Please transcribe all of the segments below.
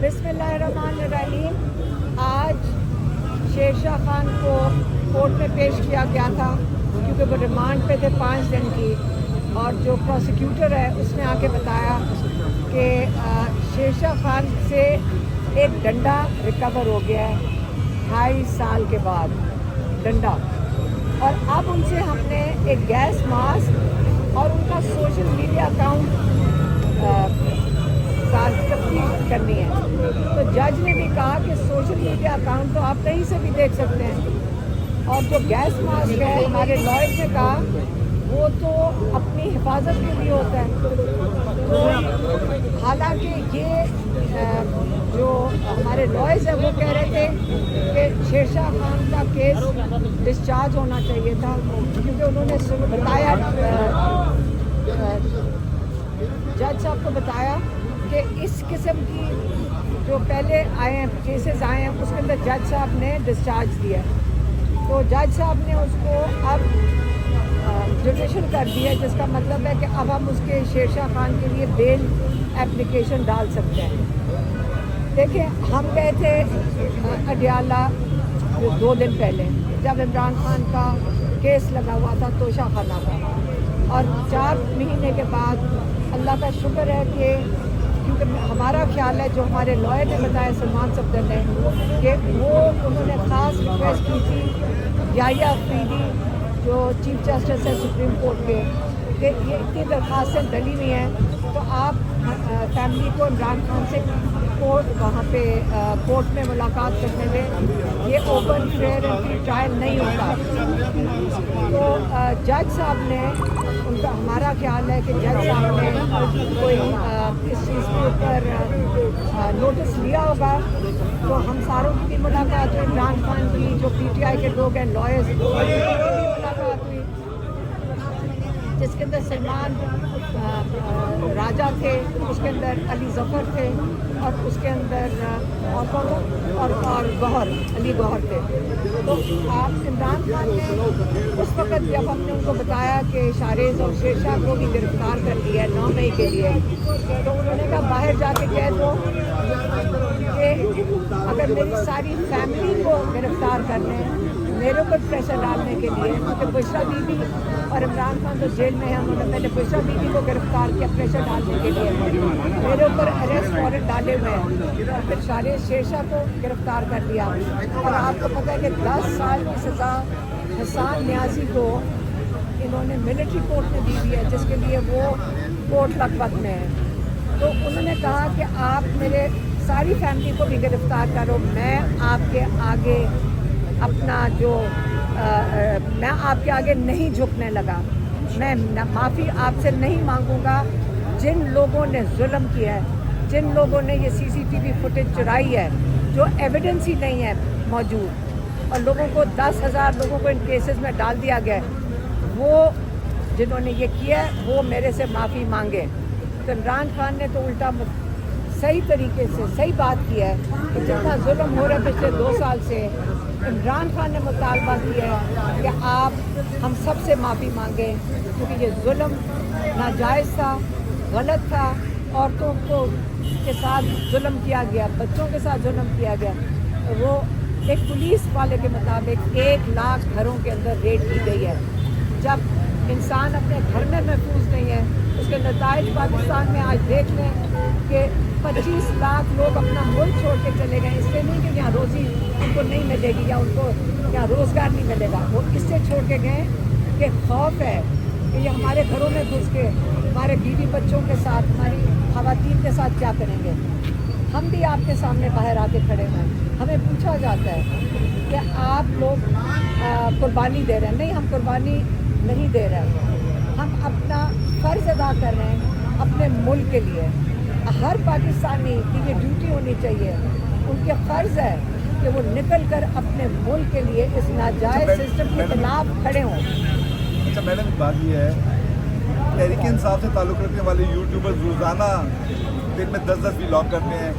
बिस्मिल्लाहिर्रहमानिर्रहीम। आज शेरशाह खान को कोर्ट में पेश किया गया था क्योंकि वो रिमांड पे थे 5 दिन की, और जो प्रोसिक्यूटर है उसने आके बताया कि शेरशाह खान से एक डंडा रिकवर हो गया है 2.5 साल के बाद डंडा, और अब उनसे हमने एक गैस मास्क और उनका सोशल मीडिया अकाउंट तफ्तीश करनी है। तो जज ने भी कहा कि सोशल मीडिया अकाउंट तो आप कहीं से भी देख सकते हैं, और जो गैस मास्क है हमारे लॉयर ने कहा वो तो अपनी हिफाजत के लिए होता है। तो हालांकि ये जो हमारे लॉयर्स हैं वो कह रहे थे कि शेरशाह खान का केस डिस्चार्ज होना चाहिए था, क्योंकि उन्होंने बताया, जज साहब को बताया कि इस किस्म की जो पहले आए हैं केसेस आए हैं उसके अंदर जज साहब ने डिस्चार्ज दिया, तो जज साहब ने उसको अब जुडिशल कर दिया, जिसका मतलब है कि अब हम उसके शेरशाह खान के लिए बेल एप्लीकेशन डाल सकते हैं। देखिए, हम गए थे अडियाला 2 दिन पहले जब इमरान खान का केस लगा हुआ था तोशा खाना का, और 4 महीने के बाद अल्लाह का शुक्र है कि, क्योंकि हमारा ख्याल है, जो हमारे लॉयर ने बताया सलमान सफदर ने, कि वो उन्होंने ख़ास रिक्वेस्ट की थी याहिया अफरीदी जो चीफ जस्टिस है सुप्रीम कोर्ट के, कि ये इतनी दरख्वास्तें डली हुई हैं तो आप फैमिली को इमरान खान से वहाँ पे कोर्ट में मुलाकात करने दें, ये open fair and free trial नहीं होता। तो जज साहब ने उनका, हमारा ख्याल है कि जज साहब ने कोई इस चीज़ के ऊपर नोटिस लिया होगा, तो हम सारों की भी मुलाकात हुई, इमरान खान की, जो पीटीआई के लोग हैं लॉयर्स, मुलाकात हुई, जिसके अंदर सलमान राजा थे, उसके अंदर अली ज़फ़र थे, और उसके अंदर और कौन और गौहर, अली गौहर थे। तो आप इमरान खान ने उस वक़्त जब हमने उनको बताया कि शारेज़ और शेरशाह को भी गिरफ्तार कर लिया है 9 मई के लिए, तो उन्होंने कहा बाहर जाके कह दो कि अगर मेरी सारी फैमिली को गिरफ्तार करने हैं, मेरे ऊपर प्रेशर डालने के लिए, क्योंकि बुशरा बीबी और इमरान खान तो जेल में हैं, उन्होंने पहले बुशरा बीबी को गिरफ्तार किया प्रेशर डालने के लिए, मेरे ऊपर अरेस्ट वारंट डाले हुए हैं, और फिर शारेज़ शेरशाह को गिरफ्तार कर लिया। और आपको पता है कि 10 साल की सज़ा हसान न्याजी को इन्होंने मिलिट्री कोर्ट में दी हुई है, जिसके लिए वो कोर्ट लखपत में है। तो उन्होंने कहा कि आप मेरे सारी फैमिली को भी गिरफ्तार करो, मैं आपके आगे अपना जो मैं आपके आगे नहीं झुकने लगा, मैं माफ़ी आपसे नहीं मांगूंगा। जिन लोगों ने जुल्म किया है, जिन लोगों ने ये सीसीटीवी फुटेज चुराई है, जो एविडेंस ही नहीं है मौजूद, और लोगों को 10,000 लोगों को इन केसेस में डाल दिया गया है, वो जिन्होंने ये किया है वो मेरे से माफ़ी मांगे। तो इमरान खान ने तो उल्टा सही तरीके से सही बात किया है कि जितना जुल्म हो रहा है पिछले 2 साल से, इमरान खान ने मुतालबा किया है कि आप हम सब से माफ़ी मांगें, क्योंकि ये जुल्म नाजायज़ था, गलत था, औरतों को के साथ जुल्म किया गया, बच्चों के साथ जुल्म किया गया। वो एक पुलिस वाले के मुताबिक 1 लाख घरों के अंदर रेड की गई है। जब इंसान अपने घर में महफूज नहीं है, उसके नताइज पाकिस्तान में आज देख लें कि 25 लाख लोग अपना मुल्क छोड़ के चले गए, इसलिए नहीं कि यहाँ रोज़ी उनको नहीं मिलेगी या उनको यहाँ रोज़गार नहीं मिलेगा, वो इससे छोड़ के गए कि खौफ है कि ये हमारे घरों में घुस के हमारे बीवी बच्चों के साथ, हमारी ख़वातीन के साथ क्या करेंगे। हम भी आपके सामने बाहर आके खड़े हैं, हमें पूछा जाता है कि आप लोग कुर्बानी दे रहे हैं। नहीं, हम कुर्बानी नहीं दे रहे हैं, हम अपना फ़र्ज़ अदा कर रहे हैं अपने मुल्क के लिए। हर पाकिस्तानी की ये ड्यूटी होनी चाहिए, उनके फ़र्ज़ है कि वो निकल कर अपने मुल्क के लिए इस नाजायज़ सिस्टम के खिलाफ खड़े हों। अच्छा मैडम, बात ये है, तहरीक इंसाफ से ताल्लुक़ रखने वाले यूट्यूबर्स रोज़ाना दिन में 10-10 व्लॉग करते हैं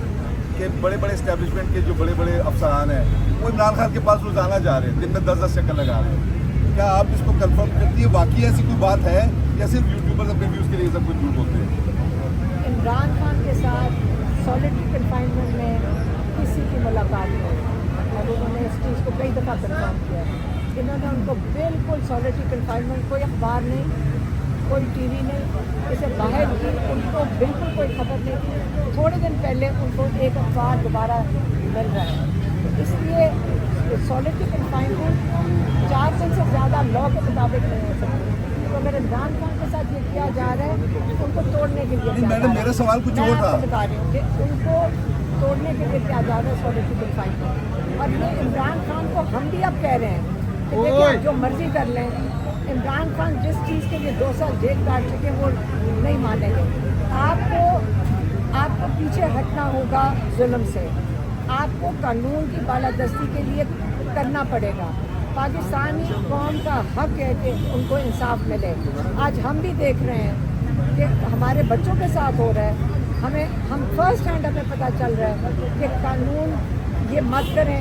कि बड़े बड़े इस्टेब्लिशमेंट के जो बड़े बड़े अफसरान हैं वो इमरान खान के पास रोज़ाना जा रहे हैं, दिन में 10-10 चक्कर लगा रहे हैं। क्या आप इसको कंफर्म करती है, वाकई ऐसी कोई बात है या सिर्फ यूट्यूबर्स अपने व्यूज़ के लिए सब कुछ झूठ बोलते हैं? इमरान खान के साथ सॉलिटरी कन्फाइनमेंट में किसी की मुलाकात नहीं और उन्होंने इस चीज़ को कई दफ़ा कन्फर्म किया है। इन्होंने उनको बिल्कुल सॉलिटरी कन्फाइनमेंट, कोई अखबार नहीं, कोई टीवी नहीं, इसे बाहर की उनको बिल्कुल कोई खबर नहीं थी। थोड़े दिन पहले उनको एक अखबार दोबारा मिल रहा है, तो इसलिए सॉलिटरी कन्फाइनमेंट 4 दिन से ज़्यादा लॉ के मुताबिक नहीं हो सकती। तो अगर इमरान खान के साथ ये किया जा रहा है उनको तोड़ने के लिए नहीं मैडम, मेरा सवाल कुछ और था। मैं बता रही हूँ कि उनको तोड़ने के लिए क्या जा रहा है सॉलिटरी कन्फाइनमेंट। और ये इमरान खान को हम भी अब कह रहे हैं कि देखिए आप जो मर्जी कर लें, इमरान खान जिस चीज़ के लिए 2 साल जेल काट चुके वो नहीं मानेंगे। आपको पीछे हटना होगा जुल्म से, आपको कानून की बालादस्ती के लिए करना पड़ेगा। पाकिस्तानी कौम का हक है कि उनको इंसाफ मिले। आज हम भी देख रहे हैं कि हमारे बच्चों के साथ हो रहा है, हम फर्स्ट हैंड हमें पता चल रहा है कि कानून ये मत करें,